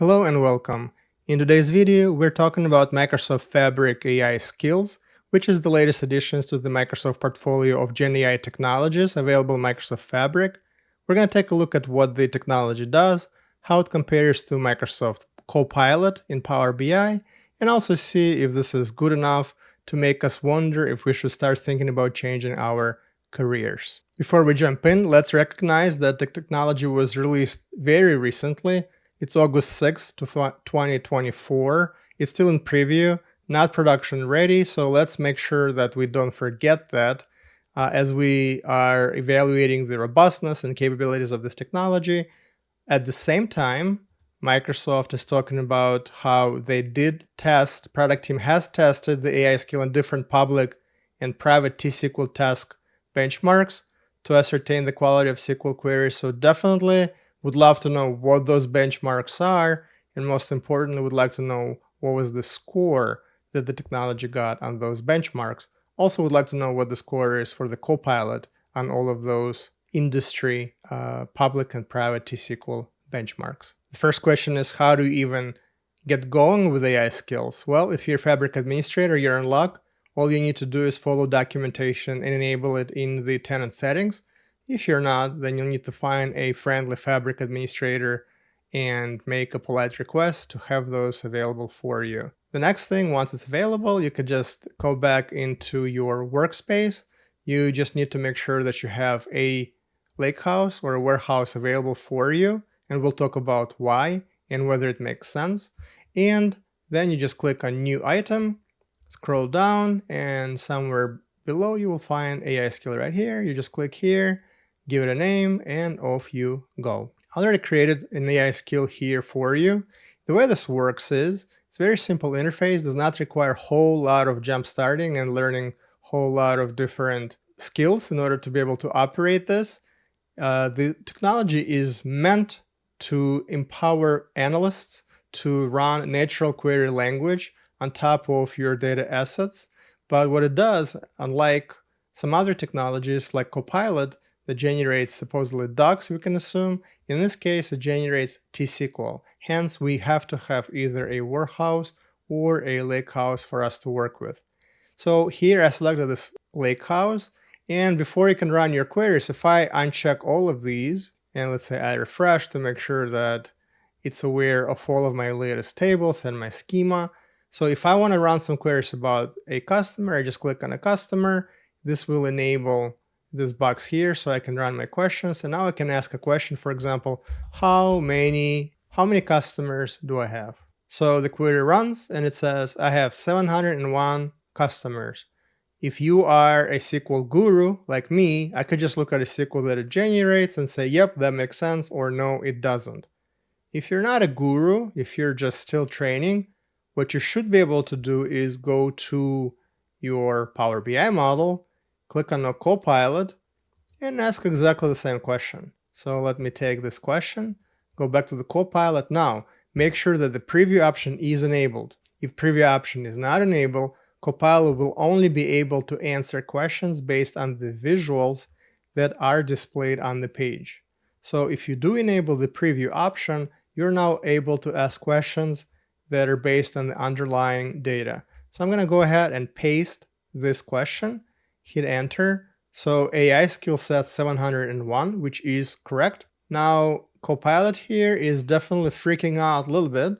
Hello and welcome. In today's video, we're talking about Microsoft Fabric AI skills, which is the latest additions to the Microsoft portfolio of GenAI technologies available in Microsoft Fabric. We're going to take a look at what the technology does, how it compares to Microsoft Copilot in Power BI, and also see if this is good enough to make us wonder if we should start thinking about changing our careers. Before we jump in, let's recognize that the technology was released very recently. It's August 6th, 2024. It's still in preview, not production ready, so let's make sure that we don't forget that as we are evaluating the robustness and capabilities of this technology. At the same time, Microsoft is talking about how they did test, product team has tested the AI skill in different public and private T-SQL task benchmarks to ascertain the quality of SQL queries. So definitely would love to know what those benchmarks are, and most importantly, would like to know what was the score that the technology got on those benchmarks. Also would like to know what the score is for the Copilot on all of those industry public and private T-SQL benchmarks. The first question is, how do you even get going with AI skills? Well, if you're a Fabric administrator, you're in luck. All you need to do is follow documentation and enable it in the tenant settings. If you're not, then you'll need to find a friendly Fabric administrator and make a polite request to have those available for you. The next thing, once it's available, you could just go back into your workspace. You just need to make sure that you have a lakehouse or a warehouse available for you, and we'll talk about why and whether it makes sense. And then you just click on New Item, scroll down, and somewhere below you will find AI skill right here. You just click here, give it a name, and off you go. I already created an AI skill here for you. The way this works is, it's a very simple interface, does not require a whole lot of jump starting and learning a whole lot of different skills in order to be able to operate this. The technology is meant to empower analysts to run natural query language on top of your data assets. But what it does, unlike some other technologies like Copilot that generates supposedly docs, we can assume, in this case it generates T-SQL. Hence, we have to have either a warehouse or a lakehouse for us to work with. So here I selected this lakehouse, and before you can run your queries, if I uncheck all of these, and let's say I refresh to make sure that it's aware of all of my latest tables and my schema. So if I want to run some queries about a customer, I just click on a customer. This will enable this box here so I can run my questions. And now I can ask a question, for example, how many customers do I have? So the query runs and it says I have 701 customers. If you are a SQL guru like me, I could just look at a SQL that it generates and say, yep, that makes sense, or no, it doesn't. If you're not a guru, if you're just still training, what you should be able to do is go to your Power BI model, click on a Copilot, and ask exactly the same question. So let me take this question, go back to the Copilot. Now, make sure that the preview option is enabled. If preview option is not enabled, Copilot will only be able to answer questions based on the visuals that are displayed on the page. So if you do enable the preview option, you're now able to ask questions that are based on the underlying data. So I'm going to go ahead and paste this question, hit enter. So AI skill set 701, which is correct. Now Copilot here is definitely freaking out a little bit.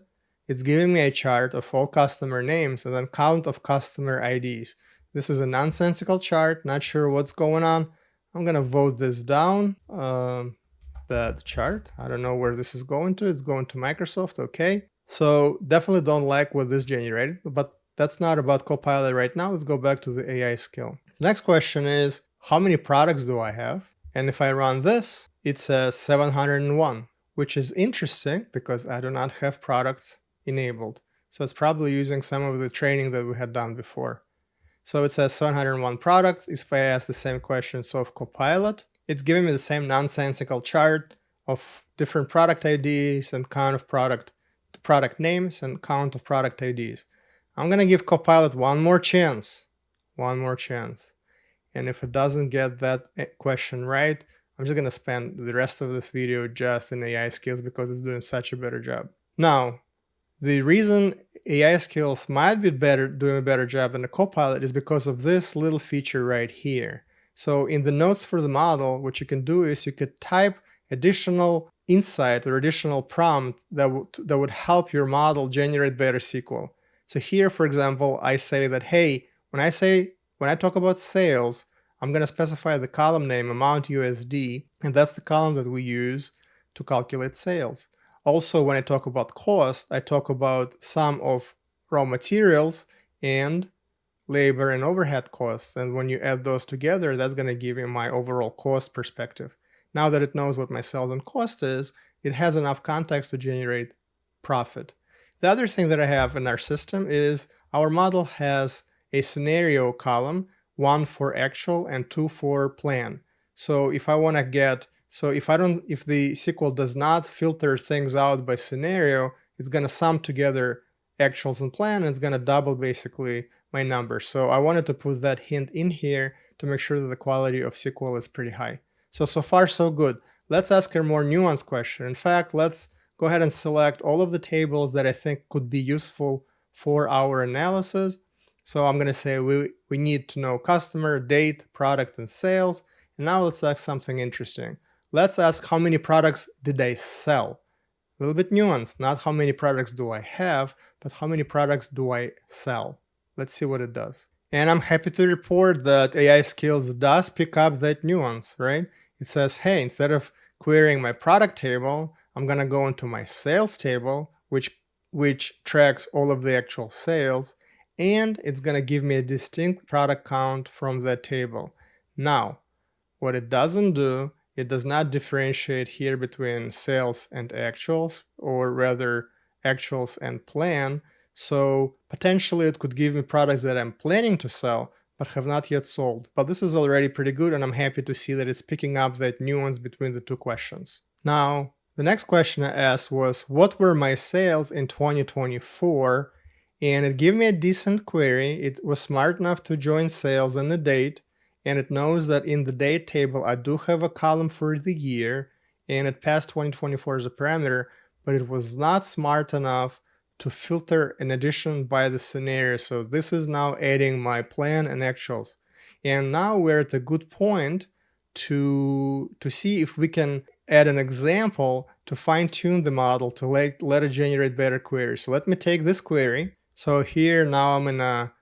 It's giving me a chart of all customer names and then count of customer IDs. This is a nonsensical chart, not sure what's going on. I'm going to vote this down. That chart, I don't know where this is going to. It's going to Microsoft, okay. So definitely don't like what this generated, but that's not about Copilot right now. Let's go back to the AI skill. The next question is, how many products do I have? And if I run this, it says 701, which is interesting because I do not have products enabled. So it's probably using some of the training that we had done before. So it says 701 products. If I ask the same questions of Copilot, it's giving me the same nonsensical chart of different product IDs and count of product names and count of product IDs. I'm going to give Copilot one more chance. And if it doesn't get that question right, I'm just going to spend the rest of this video just in AI skills because it's doing such a better job. Now, the reason AI skills might be doing a better job than the Copilot is because of this little feature right here. So in the notes for the model, what you can do is you could type additional insight or additional prompt that would help your model generate better SQL. So here, for example, I say that, hey, when I talk about sales, I'm going to specify the column name amount USD, and that's the column that we use to calculate sales. Also, when I talk about cost, I talk about sum of raw materials and labor and overhead costs. And when you add those together, that's going to give you my overall cost perspective. Now that it knows what my sales and cost is, it has enough context to generate profit. The other thing that I have in our system is our model has a scenario column, 1 for actual and 2 for plan. So if I want to get if the SQL does not filter things out by scenario, it's going to sum together actuals and plan, and it's going to double basically my number. So I wanted to put that hint in here to make sure that the quality of SQL is pretty high. So far so good. Let's ask a more nuanced question. In fact, let's go ahead and select all of the tables that I think could be useful for our analysis. So I'm going to say we need to know customer, date, product, and sales. And now let's ask something interesting. Let's ask how many products did I sell? A little bit nuanced, not how many products do I have, but how many products do I sell? Let's see what it does. And I'm happy to report that AI Skills does pick up that nuance, right? It says, hey, instead of querying my product table, I'm gonna go into my sales table, which tracks all of the actual sales, and it's gonna give me a distinct product count from that table. Now, what it doesn't do, it does not differentiate here between sales and actuals, or rather actuals and plan. So potentially it could give me products that I'm planning to sell, but have not yet sold. But this is already pretty good, and I'm happy to see that it's picking up that nuance between the two questions. Now, the next question I asked was, what were my sales in 2024? And it gave me a decent query. It was smart enough to join sales and the date, and it knows that in the date table I do have a column for the year, and it passed 2024 as a parameter, but it was not smart enough to filter an addition by the scenario. So this is now adding my plan and actuals. And now we're at a good point to see if we can add an example to fine-tune the model to let it generate better queries. So let me take this query. So here now I'm in a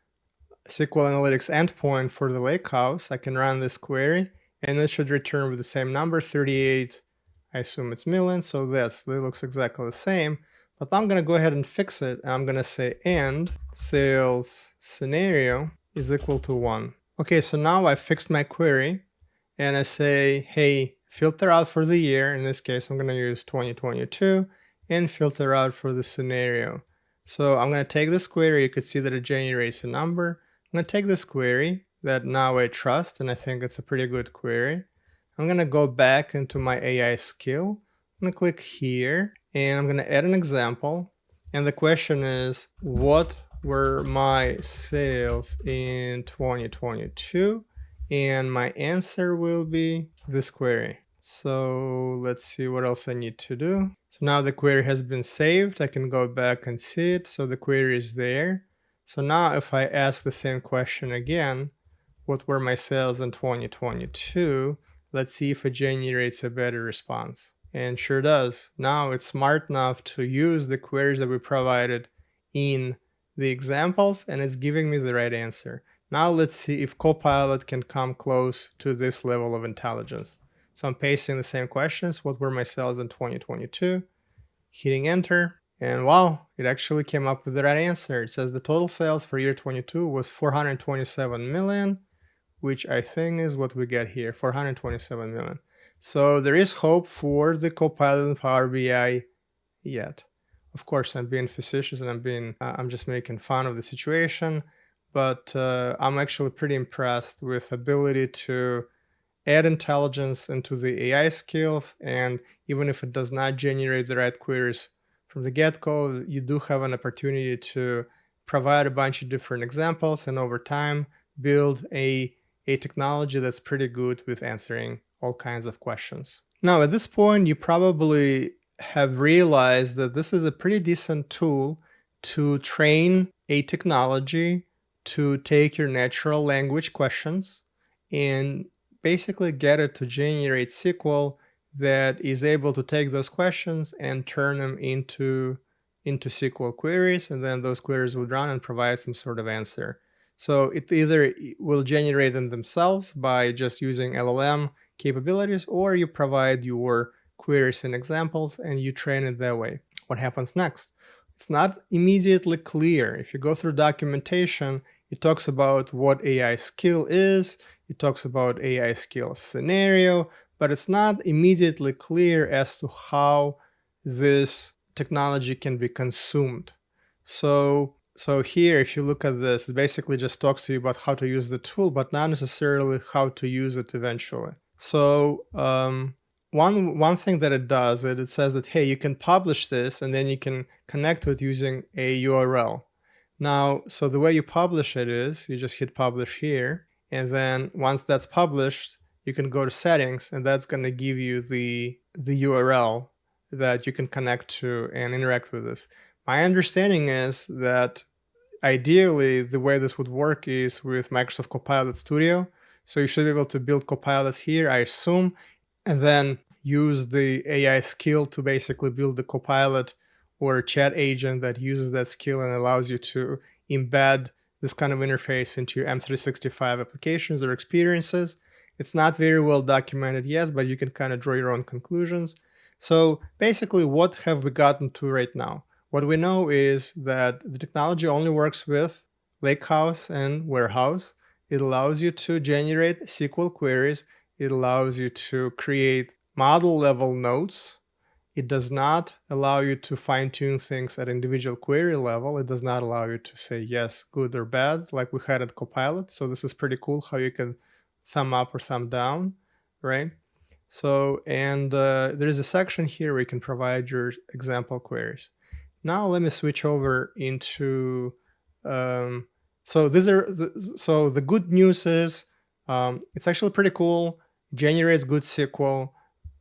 SQL Analytics endpoint for the lakehouse. I can run this query, and it should return with the same number, 38, I assume it's million, so this looks exactly the same. But I'm going to go ahead and fix it, and I'm going to say and sales scenario is equal to 1. Okay, so now I fixed my query, and I say, hey, filter out for the year. In this case, I'm going to use 2022, and filter out for the scenario. So I'm going to take this query. You could see that it generates a number. I'm going to take this query that now I trust, and I think it's a pretty good query. I'm going to go back into my AI skill. I'm going to click here, and I'm going to add an example. And the question is, what were my sales in 2022? And my answer will be this query. So let's see what else I need to do. So now the query has been saved. I can go back and see it. So the query is there. So now if I ask the same question again, what were my sales in 2022? Let's see if it generates a better response. And sure does. Now it's smart enough to use the queries that we provided in the examples, and it's giving me the right answer. Now let's see if Copilot can come close to this level of intelligence. So I'm pasting the same questions. What were my sales in 2022? Hitting enter. And wow, it actually came up with the right answer. It says the total sales for year 22 was 427 million, which I think is what we get here, 427 million. So there is hope for the Copilot and Power BI yet. Of course, I'm being facetious and I'm just making fun of the situation, but I'm actually pretty impressed with ability to add intelligence into the AI skills, and even if it does not generate the right queries from the get-go, you do have an opportunity to provide a bunch of different examples and over time build a technology that's pretty good with answering all kinds of questions. Now, at this point, you probably have realized that this is a pretty decent tool to train a technology to take your natural language questions and basically get it to generate SQL that is able to take those questions and turn them into SQL queries, and then those queries would run and provide some sort of answer. So it either will generate them themselves by just using LLM capabilities, or you provide your queries and examples and you train it that way. What happens next? It's not immediately clear. If you go through documentation, it talks about what AI skill is, it talks about AI skill scenario, but it's not immediately clear as to how this technology can be consumed. So here, if you look at this, it basically just talks to you about how to use the tool, but not necessarily how to use it eventually. So one thing that it does is it says that, hey, you can publish this and then you can connect to it using a URL. Now, so the way you publish it is you just hit publish here, and then once that's published, you can go to settings, and that's going to give you the URL that you can connect to and interact with this. My understanding is that ideally the way this would work is with Microsoft Copilot Studio. So you should be able to build copilots here, I assume, and then use the AI skill to basically build the copilot or a chat agent that uses that skill and allows you to embed this kind of interface into your M365 applications or experiences. It's not very well documented yet, but you can kind of draw your own conclusions. So basically, what have we gotten to right now? What we know is that the technology only works with Lakehouse and Warehouse. It allows you to generate SQL queries. It allows you to create model level nodes. It does not allow you to fine-tune things at individual query level. It does not allow you to say yes, good, or bad, like we had at Copilot. So this is pretty cool how you can thumb up or thumb down, right? So, and there's a section here where you can provide your example queries. Now let me switch over into, so the good news is it's actually pretty cool. It generates good SQL.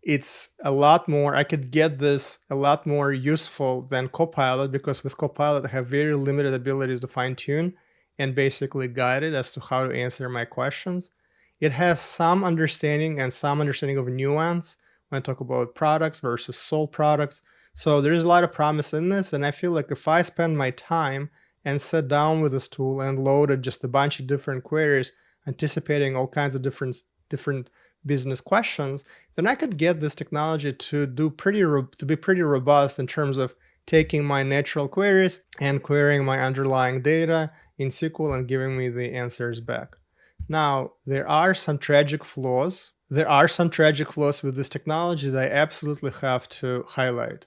It's a lot more, I could get this a lot more useful than Copilot, because with Copilot I have very limited abilities to fine tune and basically guide it as to how to answer my questions. It has some understanding and some understanding of nuance when I talk about products versus sold products. So there is a lot of promise in this, and I feel like if I spend my time and sit down with this tool and loaded just a bunch of different queries, anticipating all kinds of different business questions, then I could get this technology to be pretty robust in terms of taking my natural queries and querying my underlying data in SQL and giving me the answers back. Now, there are some tragic flaws. There are some tragic flaws with this technology that I absolutely have to highlight.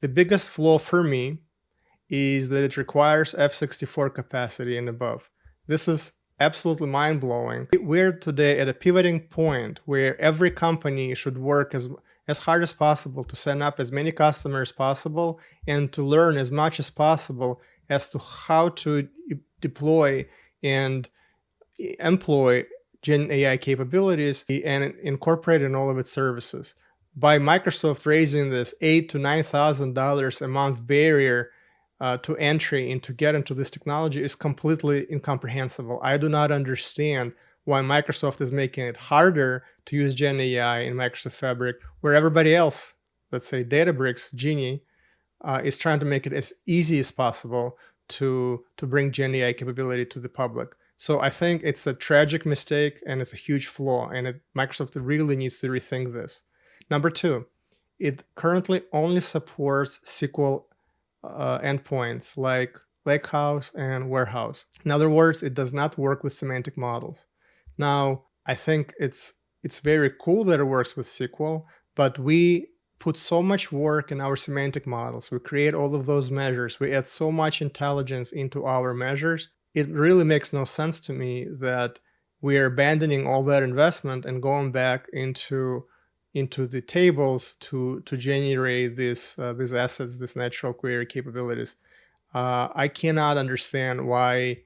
The biggest flaw for me is that it requires F64 capacity and above. This is absolutely mind-blowing. We're today at a pivoting point where every company should work as hard as possible to sign up as many customers as possible and to learn as much as possible as to how to deploy and employ GenAI capabilities and incorporate in all of its services. By Microsoft raising this $8,000 to $9,000 a month barrier to entry and to get into this technology is completely incomprehensible. I do not understand why Microsoft is making it harder to use GenAI in Microsoft Fabric, where everybody else, let's say Databricks, Genie, is trying to make it as easy as possible to bring GenAI capability to the public. So I think it's a tragic mistake and it's a huge flaw, and Microsoft really needs to rethink this. Number two, it currently only supports SQL endpoints like Lakehouse and Warehouse. In other words, it does not work with semantic models. Now, I think it's very cool that it works with SQL, but we put so much work in our semantic models. We create all of those measures. We add so much intelligence into our measures. It really makes no sense to me that we are abandoning all that investment and going back into the tables to generate these assets, these natural query capabilities. I cannot understand why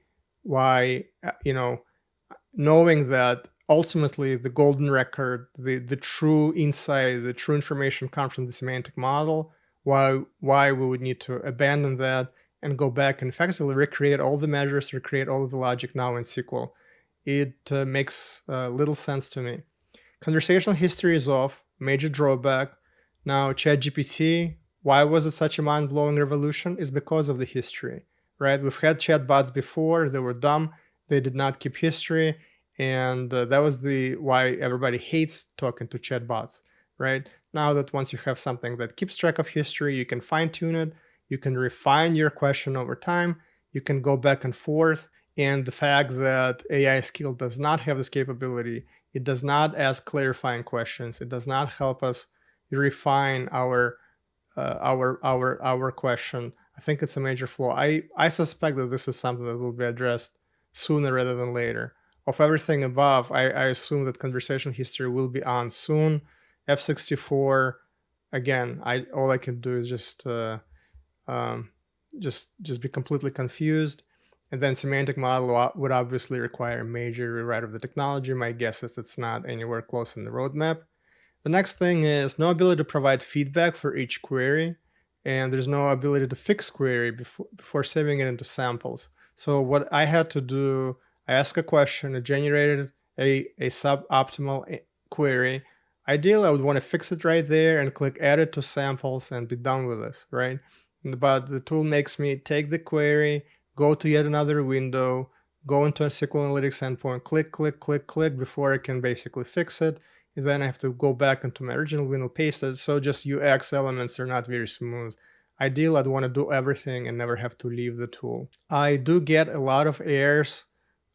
knowing that ultimately the golden record, the true insight, the true information comes from the semantic model, why we would need to abandon that and go back and effectively recreate all the measures, recreate all of the logic now in SQL. It makes little sense to me. Conversational history is off, major drawback. Now, ChatGPT, why was it such a mind-blowing revolution? Is because of the history, right? We've had chatbots before, they were dumb, they did not keep history, and that was why everybody hates talking to chatbots, right? Now that once you have something that keeps track of history, you can fine-tune it, you can refine your question over time, you can go back and forth, and the fact that AI skill does not have this capability, it does not ask clarifying questions, it does not help us refine our question. I think it's a major flaw. I suspect that this is something that will be addressed sooner rather than later. Of everything above, I assume that conversational history will be on soon. F64, again, all I can do is just be completely confused. And then semantic model would obviously require a major rewrite of the technology. My guess is it's not anywhere close in the roadmap. The next thing is no ability to provide feedback for each query, and there's no ability to fix query before saving it into samples. So what I had to do, I asked a question, it generated a suboptimal query. Ideally, I would want to fix it right there and click Edit to Samples and be done with this, right? But the tool makes me take the query, go to yet another window, go into a SQL Analytics endpoint, click, click, click, click before I can basically fix it. And then I have to go back into my original window, paste it. So just UX elements are not very smooth. Ideally, I'd want to do everything and never have to leave the tool. I do get a lot of errors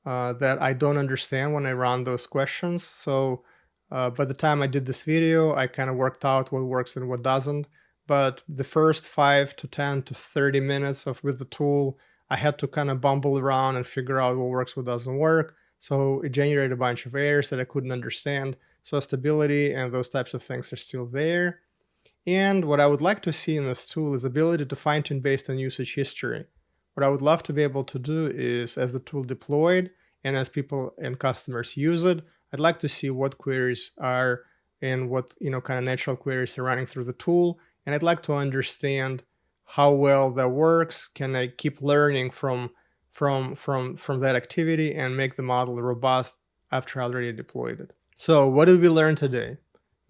that I don't understand when I run those questions. So by the time I did this video, I kind of worked out what works and what doesn't. But the first 5 to 10 to 30 minutes with the tool, I had to kind of bumble around and figure out what works, what doesn't work. So it generated a bunch of errors that I couldn't understand. So stability and those types of things are still there. And what I would like to see in this tool is ability to fine-tune based on usage history. What I would love to be able to do is, as the tool deployed and as people and customers use it, I'd like to see what queries are and what kind of natural queries are running through the tool. And I'd like to understand how well that works. Can I keep learning from that activity and make the model robust after I already deployed it? So what did we learn today?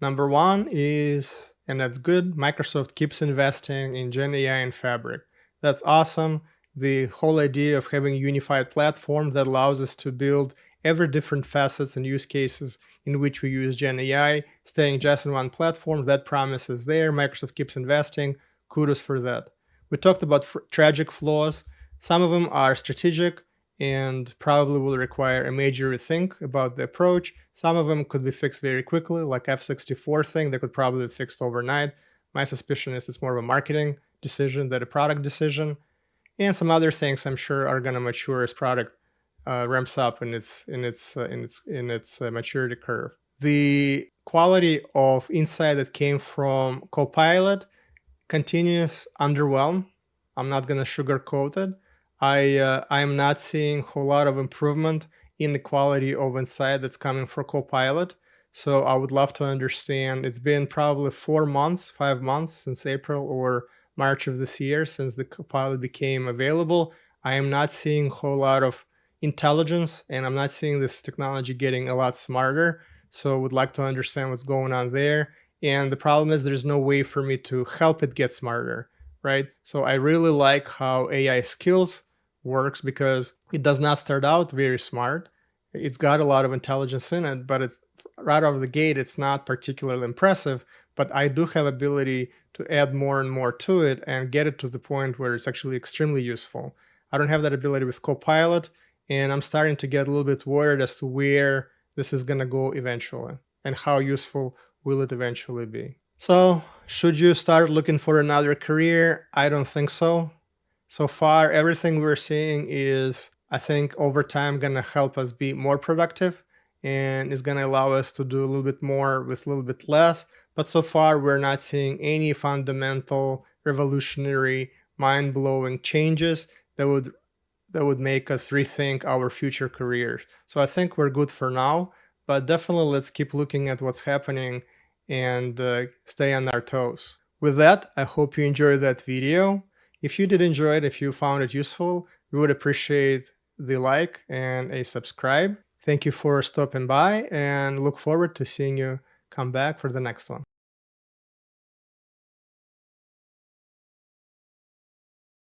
Number one is, and that's good, Microsoft keeps investing in GenAI and Fabric. That's awesome. The whole idea of having a unified platform that allows us to build every different facets and use cases in which we use GenAI, staying just in one platform, that promise is there. Microsoft keeps investing. Kudos for that. We talked about tragic flaws. Some of them are strategic and probably will require a major rethink about the approach. Some of them could be fixed very quickly, like F64 thing that could probably be fixed overnight. My suspicion is it's more of a marketing decision than a product decision. And some other things I'm sure are going to mature as product ramps up in its maturity curve. The quality of insight that came from Copilot continues underwhelm. I'm not going to sugarcoat it. I'm not seeing a whole lot of improvement in the quality of insight that's coming from Copilot. So I would love to understand. It's been probably 5 months since April or March of this year since the Copilot became available. I am not seeing a whole lot of intelligence, and I'm not seeing this technology getting a lot smarter. So would like to understand what's going on there. And the problem is there's no way for me to help it get smarter, right? So I really like how AI skills works because it does not start out very smart. It's got a lot of intelligence in it, but it's right out of the gate, it's not particularly impressive. But I do have ability to add more and more to it and get it to the point where it's actually extremely useful. I don't have that ability with Copilot, and I'm starting to get a little bit worried as to where this is going to go eventually and how useful will it eventually be. So should you start looking for another career? I don't think so. So far, everything we're seeing is, I think, over time going to help us be more productive and is going to allow us to do a little bit more with a little bit less. But so far, we're not seeing any fundamental, revolutionary, mind-blowing changes that would make us rethink our future careers. So I think we're good for now, but definitely let's keep looking at what's happening and stay on our toes. With that, I hope you enjoyed that video. If you did enjoy it, if you found it useful, we would appreciate the like and a subscribe. Thank you for stopping by and look forward to seeing you come back for the next one.